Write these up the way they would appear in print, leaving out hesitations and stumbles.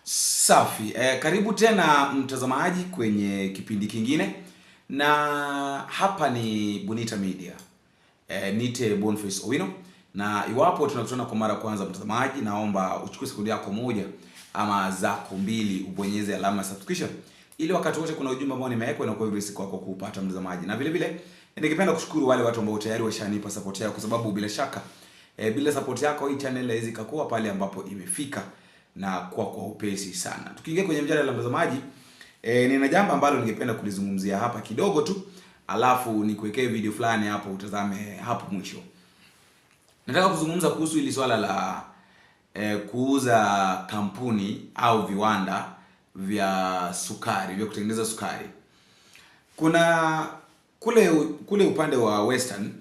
Safi. Karibu tena mtazamaji kwenye kipindi kingine, na hapa ni Bonita Media. Nite Boniface Owino, na iwapo tunakutana kwa mara kwanza mtazamaji, naomba uchukue sekunde yako moja ama zako mbili ubonyeze alama subscription, ili wakati wote kuna ujumbe ambao nimeweka na kwa urahisi kwako kupata mtazamaji. Na vile vile ningependa kushukuru wale watu ambao tayari washanipa support yao, kwa sababu bila shaka bila support yako hii channel haiwezi kukua pale ambapo imefika na kwa upesi sana. Tukiingia kwenye mjadala mtazamaji, nina jambo ambalo ningependa kulizungumzia hapa kidogo tu, alafu nikuwekee video fulani hapo utazame hapo mwisho. Nataka kuzungumza kuhusu hili swala la kuuza kampuni au viwanda vya sukari, vya kutengeneza sukari. Kuna kule upande wa Western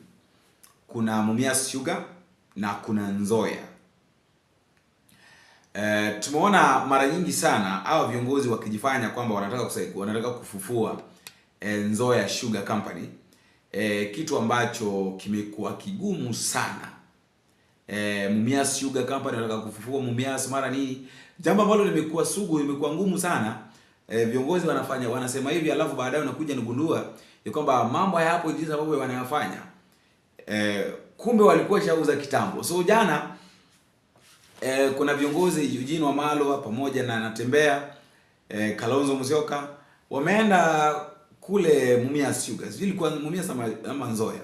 kuna Mumias Sugar na kuna NZOIA. Tumeona mara nyingi sana hawa viongozi wakijifanya kwamba wanataka kufufua NZOIA Sugar Company, kitu ambacho kimekuwa kigumu sana. Mumias Sugar Company wanataka kufufua Mumias mara nini, jambo ambalo limekuwa sugu, limekuwa ngumu sana. Viongozi wanasema hivi, alafu baadaye unakuja nigundua ya kwamba mambo hayapo jinsi ambavyo wanayafanya. Kumbe walikuwa shauza kitambo. So jana kuna viongozi Eugene Wamalwa pamoja na NATEMBEA, Kalonzo Musyoka wameenda kule Mumias Sugar. Ilikuwa Mumias ama NZOIA.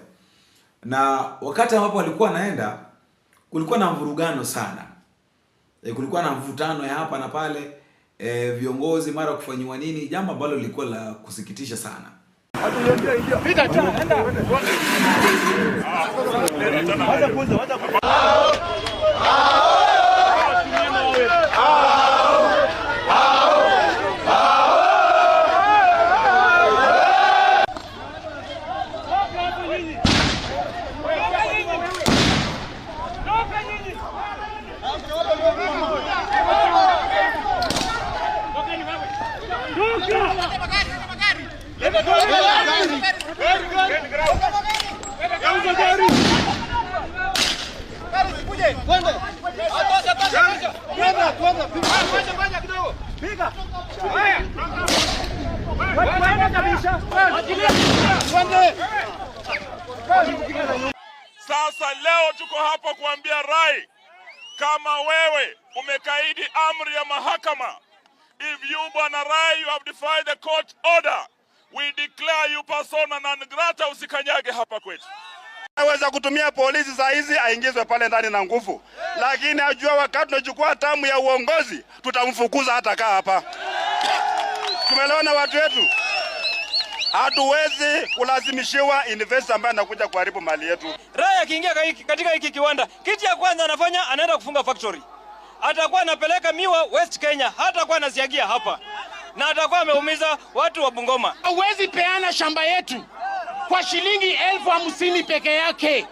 Na wakati ambapo walikuwa naenda, kulikuwa na mvurugano sana. Kulikuwa na mvutano ya hapa na pale, viongozi mara kufanywa nini, jambo ambalo lilikuwa la kusikitisha sana. Sasa leo tuko hapa kuambia Rai, kama wewe umekaidi amri ya mahakama, if you bwana Rai, you have defied the court order, we declare you persona non grata, usikanyage hapa kwetu. Anaweza kutumia polisi saa hizi aingizwe pale ndani na nguvu, lakini ajua wakati tunachukua tamu ya uongozi tutamfukuza hata kaa hapa. Tumeelewana watu wetu? Hatuwezi kulazimishiwa investor ambaye anakuja kuharibu mali yetu. Rai akiingia katika hiki kiwanda, kitu ya kwanza anafanya anaenda kufunga factory. Atakuwa anapeleka miwa West Kenya, hatakuwa anaziagia hapa. Na atakuwa ameumiza watu wa Bungoma. Hauwezi peana shamba yetu kwa shilingi 50,000 peke yake.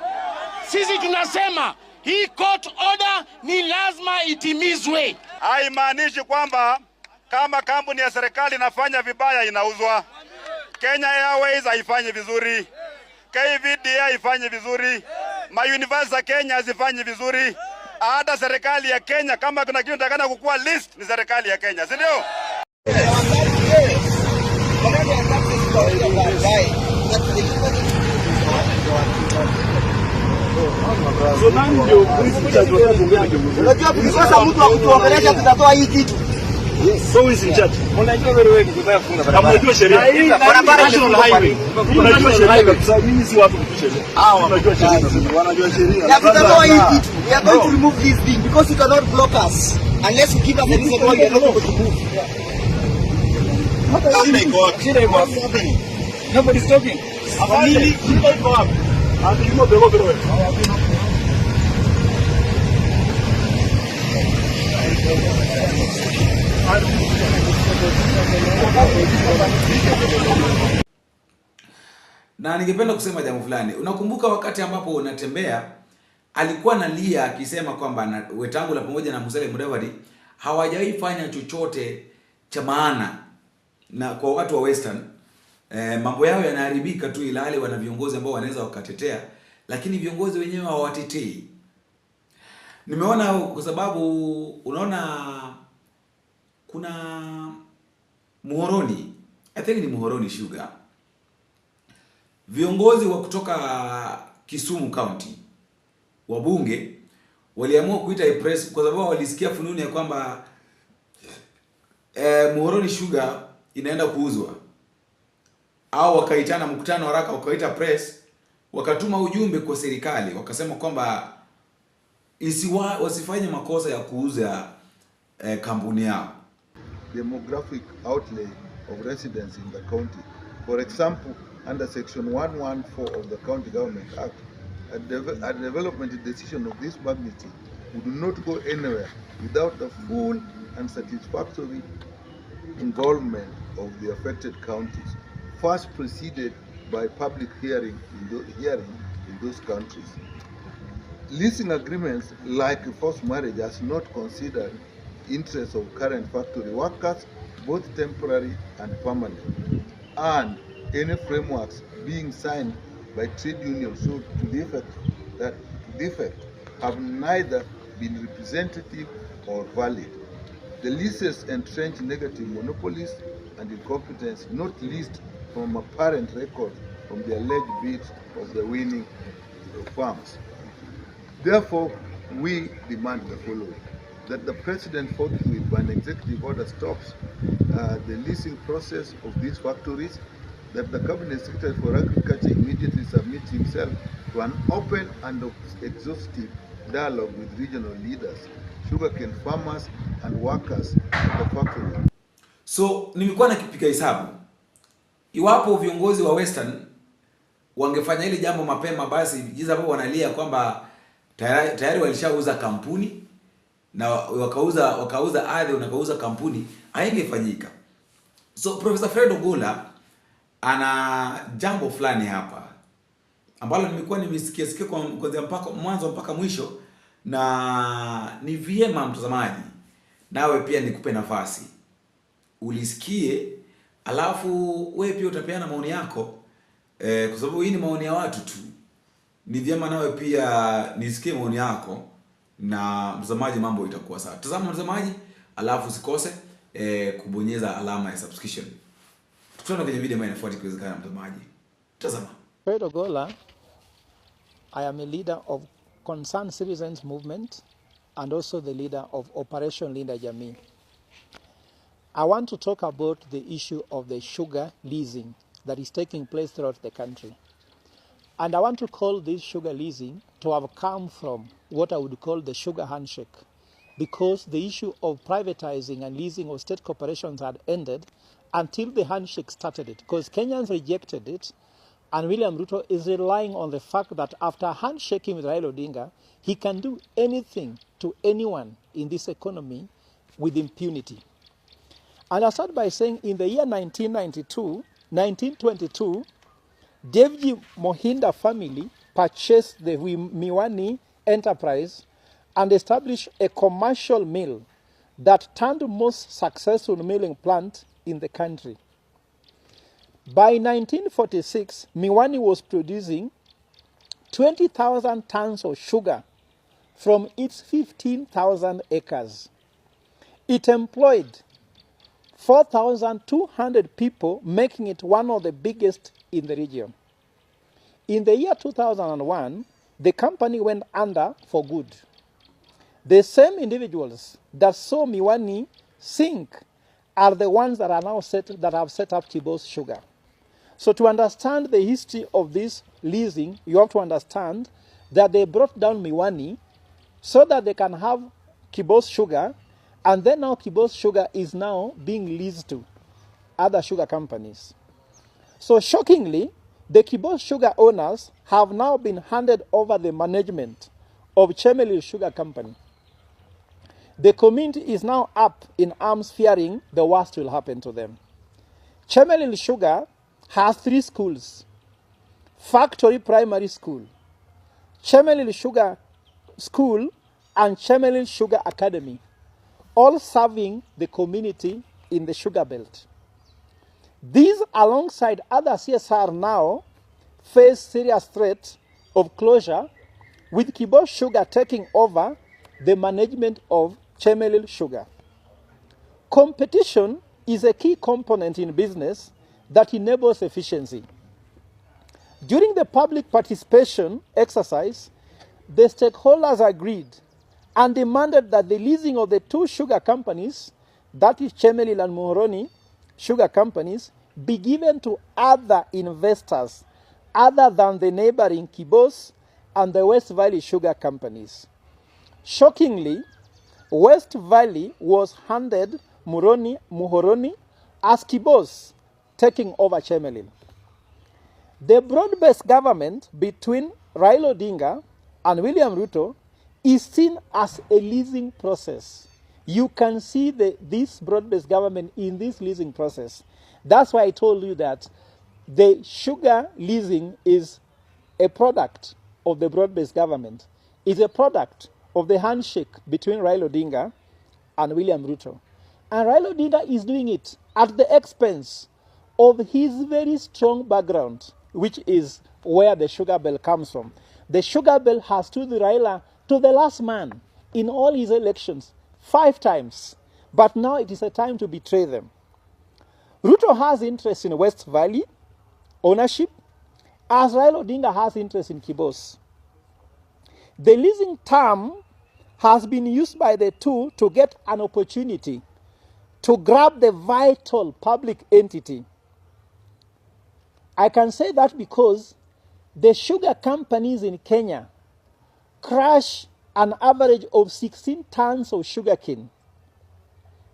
Sisi tunasema hii court order ni lazima itimizwe. Haimaanishi kwamba kama kampuni ya serikali inafanya vibaya inauzwa. Kenya Airways haifanyi vizuri, KVDA haifanyi vizuri, mauniversity za Kenya hazifanyi vizuri. Hata serikali ya Kenya, kama kuna kitu nataka kukua list, ni serikali ya Kenya, si ndio? Unajua mtu wa kutuongelesha tutatoa hii kitu. So is in charge. Unajua wewe kutaka kufunga barabara. Unajua sheria. Barabara national highway. Unajua sheria kabisa, mimi si watu kutusheria. Unajua sheria. Wanajua sheria. Ya tutatoa hii kitu. We are going to remove this thing because you cannot block us unless you give us a reason why you are not going to move. Oh my God. Nobody's talking. Afadhali shida iko wapi? Akimo bego bego. Na ningependa kusema jambo fulani. Unakumbuka wakati ambapo NATEMBEA alikuwa analia akisema kwamba Wetangula pamoja na Musalia Mudavadi hawajawahi fanya chochote cha maana na kwa watu wa Western. Mambo yao yanaharibika tu, ila wale wana viongozi ambao wanaweza wakatetea lakini viongozi wenyewe hawatetei. Nimeona kwa sababu unaona kuna Muhoroni, I think ni Muhoroni Sugar, viongozi wa kutoka Kisumu County, wabunge waliamua kuita a press kwa sababu walisikia fununu ya kwamba Muhoroni Sugar inaenda kuuzwa, au wakaitana mkutano haraka, wakaita press, wakatuma ujumbe kwa serikali, wakasema kwamba wasifanye makosa ya kuuza kampuni yao. Demographic outlay of residents in the county. For example, under Section 114 of the County Government Act, a development decision of this magnitude would not go anywhere without the full and satisfactory involvement of the affected counties, first preceded by public hearing in those countries. Leasing agreements like forced marriage are not considered interests of current factory workers, both temporary and permanent, and any frameworks being signed by trade unions so to the effect have neither been representative or valid. The leases entrench negative monopolies and incompetence, not least from apparent record from the alleged bids of the winning firms. Therefore, we demand the following: that the President forthwith by an executive order stops the leasing process of these factories, that the Cabinet Secretary for Agriculture immediately submits himself to an open and exhaustive dialogue with regional leaders, sugarcane farmers and workers at the factory. So nimekuwa nakipiga hesabu, iwapo viongozi wa Western wangefanya hili jambo mapema, basi jinsi hapo wanalia kwamba tayari walishauza kampuni na wakauza ardhi na wakauza kampuni, haingefanyika. So Professor Fred Ogolla ana jambo fulani hapa ambalo nimekuwa nimesikia kuanzia mpaka mwanzo mpaka mwisho, na ni vyema mtazamaji nawe pia nikupe nafasi ulisikie, alafu wewe pia utapeana maoni yako, kwa sababu hii ni maoni ya watu tu. Ni vyema nawe pia nisikie maoni yako, na mtazamaji, mambo itakuwa sawa. Tazama mtazamaji, alafu usikose kubonyeza alama ya subscription. Tutaona kwenye video ambayo inafuata ikiwezekana mtazamaji. Tazama. Fred Ogolla, I am a leader of Concerned Citizens Movement and also the leader of Operation Linda Jamii. I want to talk about the issue of the sugar leasing that is taking place throughout the country. And I want to call this sugar leasing to have come from what I would call the sugar handshake, because the issue of privatizing and leasing of state corporations had ended until the handshake started it, because Kenyans rejected it, and William Ruto is relying on the fact that after handshaking with Raila Odinga, he can do anything to anyone in this economy with impunity. And I start by saying in the year 1922, Devji Mohinda family purchased the Miwani enterprise and established a commercial mill that turned the most successful milling plant in the country. By 1946, Miwani was producing 20,000 tons of sugar from its 15,000 acres. It employed 4,200 people, making it one of the biggest in the region. In the year 2001, the company went under for good. The same individuals that saw Miwani sink are the ones that are now have set up Kibos Sugar. So to understand the history of this leasing, you have to understand that they brought down Miwani so that they can have Kibos Sugar, and then now Kibos Sugar is now being leased to other sugar companies. So shockingly, the Kibos Sugar owners have now been handed over the management of Chemelil Sugar Company. The community is now up in arms, fearing the worst will happen to them. Chemelil Sugar has 3 schools: Factory Primary School, Chemelil Sugar School, and Chemelil Sugar Academy, all serving the community in the sugar belt. These, alongside other CSR now, face serious threat of closure, with Kibos Sugar taking over the management of Chemelil Sugar. Competition is a key component in business that enables efficiency. During the public participation exercise, the stakeholders agreed and demanded that the leasing of the two sugar companies, that is Chemelil and Muhoroni sugar companies, be given to other investors other than the neighboring Kibos and the West Valley sugar companies. Shockingly, West Valley was handed Muhoroni as Kibos, taking over Chemelil. The broad-based government between Raila Odinga and William Ruto is seen as a leasing process. You can see this broad-based government in this leasing process. That's why I told you that the sugar leasing is a product of the broad-based government. It's a product of the handshake between Raila Odinga and William Ruto. And Raila Odinga is doing it at the expense of his very strong background, which is where the sugar bill comes from. The sugar bill has stood Raila to the last man in all his elections 5 times. But now it is a time to betray them. Ruto has interest in West Valley ownership, as Raila Odinga has interest in Kibos. The leasing term has been used by the two to get an opportunity to grab the vital public entity. I can say that because the sugar companies in Kenya crush an average of 16 tons of sugarcane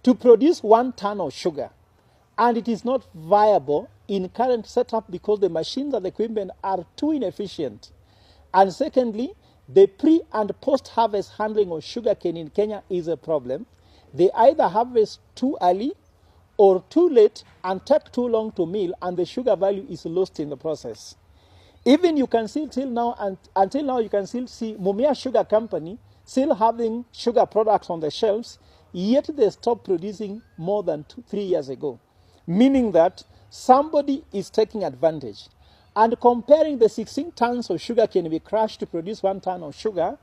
to produce 1 ton of sugar. And it is not viable in current setup because the machines and the equipment are too inefficient. And secondly, the pre and post-harvest handling of sugarcane in Kenya is a problem. They either harvest too early or too late and take too long to mill, and the sugar value is lost in the process. Even you can still until now you can still see Mumia Sugar Company still having sugar products on the shelves, yet they stopped producing more than 3 years ago. Meaning that somebody is taking advantage. And comparing the 16 tons of sugar cane we crush to produce 1 ton of sugar,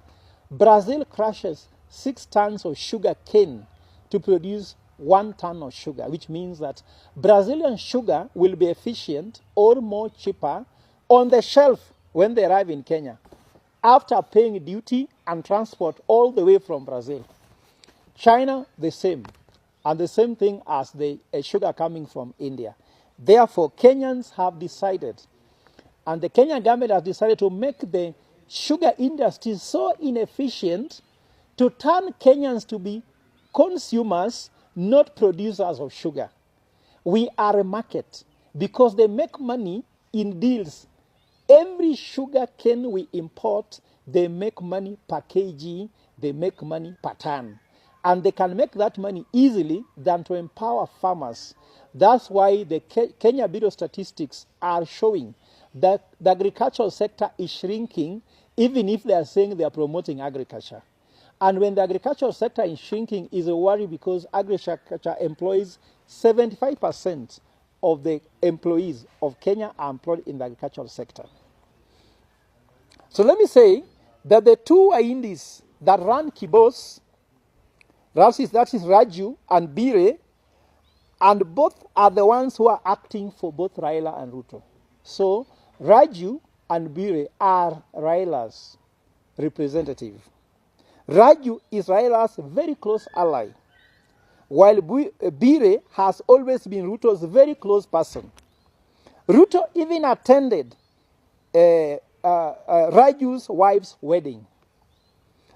Brazil crushes 6 tons of sugar cane to produce 1 ton of sugar, which means that Brazilian sugar will be efficient or more cheaper on the shelf when they arrive in Kenya, after paying duty and transport all the way from Brazil. China, the same. And the same thing as the sugar coming from India. Therefore, Kenyans have decided, and the Kenyan government has decided to make the sugar industry so inefficient to turn Kenyans to be consumers, not producers of sugar. We are a market because they make money in deals. Every sugar cane we import, they make money per kg, they make money per ton. And they can make that money easily than to empower farmers. That's why the Kenya Bureau of Statistics are showing that the agricultural sector is shrinking, even if they are saying they are promoting agriculture. And when the agricultural sector is shrinking, is a worry because agriculture employs 75% of the employees of Kenya are employed in the agricultural sector. So let me say that the two Aindis that run Kibos, that is Raju and Bire, and both are the ones who are acting for both Raila and Ruto. So Raju and Bire are Raila's representative. Raju is Raila's very close ally, while Bire has always been Ruto's very close person. Ruto even attended Raju's wife's wedding.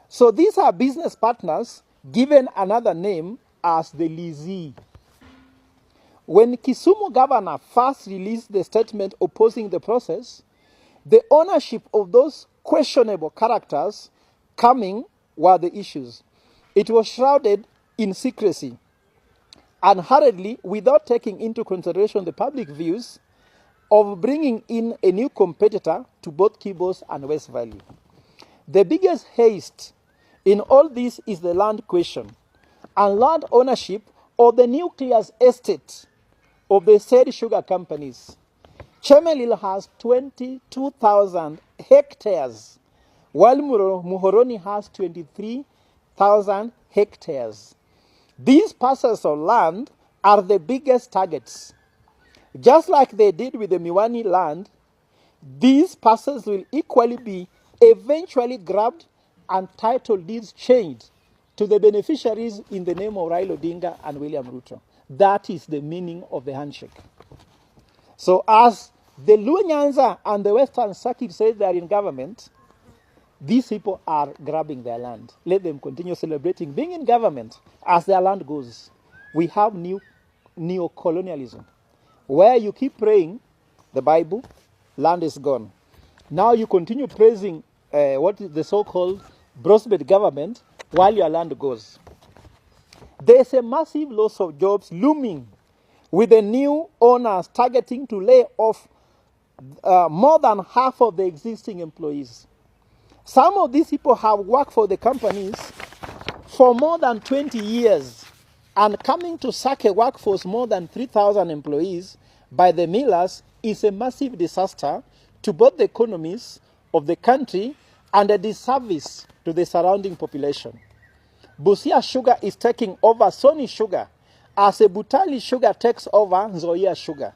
So these are business partners given another name as the leasee. When Kisumu governor first released the statement opposing the process, the ownership of those questionable characters coming were the issues. It was shrouded in secrecy and hurriedly, without taking into consideration the public views of bringing in a new competitor to both Kibos and West Valley. The biggest haste in all this is the land question and land ownership of the nucleus estate of the said sugar companies. Chemelil has 22,000 hectares, while Muhoroni has 23,000 hectares. These parcels of land are the biggest targets. Just like they did with the Miwani land, these parcels will equally be eventually grabbed and title deeds changed to the beneficiaries in the name of Raila Odinga and William Ruto. That is the meaning of the handshake. So as the Luo Nyanza and the Western Circuit say they are in government, these people are grabbing their land. Let them continue celebrating being in government as their land goes. We have neo-colonialism, where you keep praying the Bible, land is gone. Now you continue praising what is the so-called Brosbet government while your land goes. There is a massive loss of jobs looming, with the new owners targeting to lay off more than half of the existing employees. Some of these people have worked for the companies for more than 20 years, and coming to sack a workforce more than 3,000 employees by the millers is a massive disaster to both the economies of the country and a disservice to the surrounding population. Busia Sugar is taking over Sony Sugar as a Butali Sugar takes over NZOIA Sugar.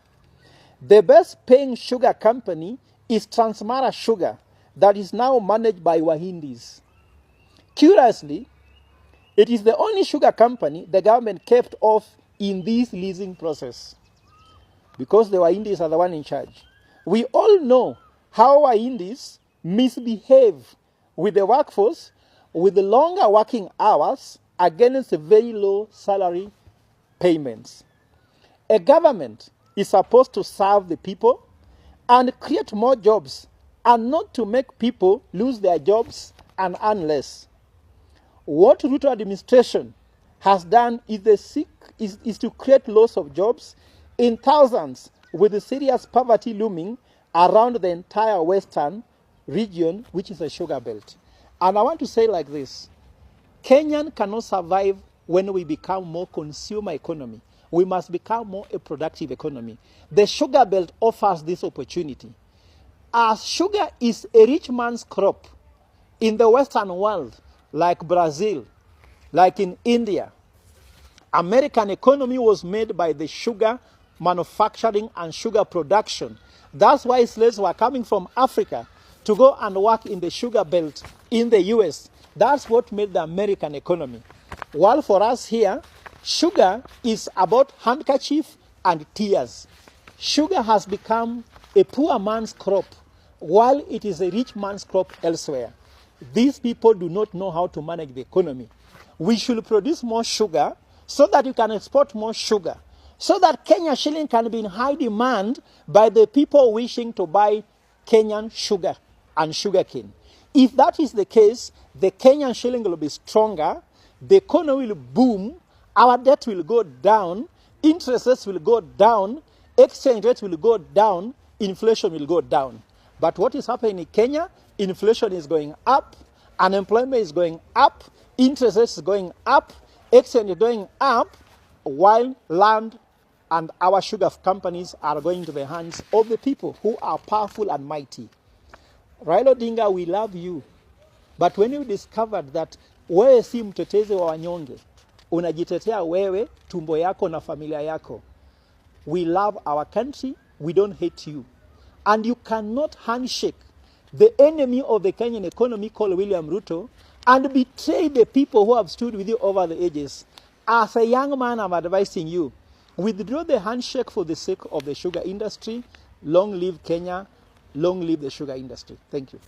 The best paying sugar company is Transmara Sugar, that is now managed by Wahindis. Curiously, it is the only sugar company the government kept off in this leasing process, because the Wahindis are the one in charge. We all know how Wahindis misbehave with the workforce with the longer working hours against very low salary payments. A government is supposed to serve the people and create more jobs, and not to make people lose their jobs and earn less. What Ruto administration has done is to create loss of jobs in thousands, with the serious poverty looming around the entire western region, which is a sugar belt. And I want to say like this: Kenyan cannot survive when we become more consumer economy. We must become more a productive economy. The sugar belt offers this opportunity. As sugar is a rich man's crop in the Western world, like Brazil, like in India, American economy was made by the sugar manufacturing and sugar production. That's why slaves were coming from Africa to go and work in the sugar belt in the US. That's what made the American economy. While for us here, sugar is about handkerchief and tears. Sugar has become a poor man's crop, while it is a rich man's crop elsewhere. These people do not know how to manage the economy. We should produce more sugar so that you can export more sugar, so that Kenya shilling can be in high demand by the people wishing to buy Kenyan sugar and sugarcane. If that is the case, the Kenyan shilling will be stronger, the economy will boom, our debt will go down, interest rates will go down, exchange rates will go down, inflation will go down. But what is happening in Kenya? Inflation is going up, unemployment is going up, interest rates is going up, exchange is going up, while land and our sugar companies are going to the hands of the people who are powerful and mighty. Raila Odinga, we love you. But when you discovered that wewe si mtetezi wa wanyonge, unajitetea wewe, tumbo yako na familia yako. We love our country, we don't hate you. And you cannot handshake the enemy of the Kenyan economy called William Ruto and betray the people who have stood with you over the ages. As a young man, I'm advising you, withdraw the handshake for the sake of the sugar industry. Long live Kenya, long live the sugar industry. Thank you.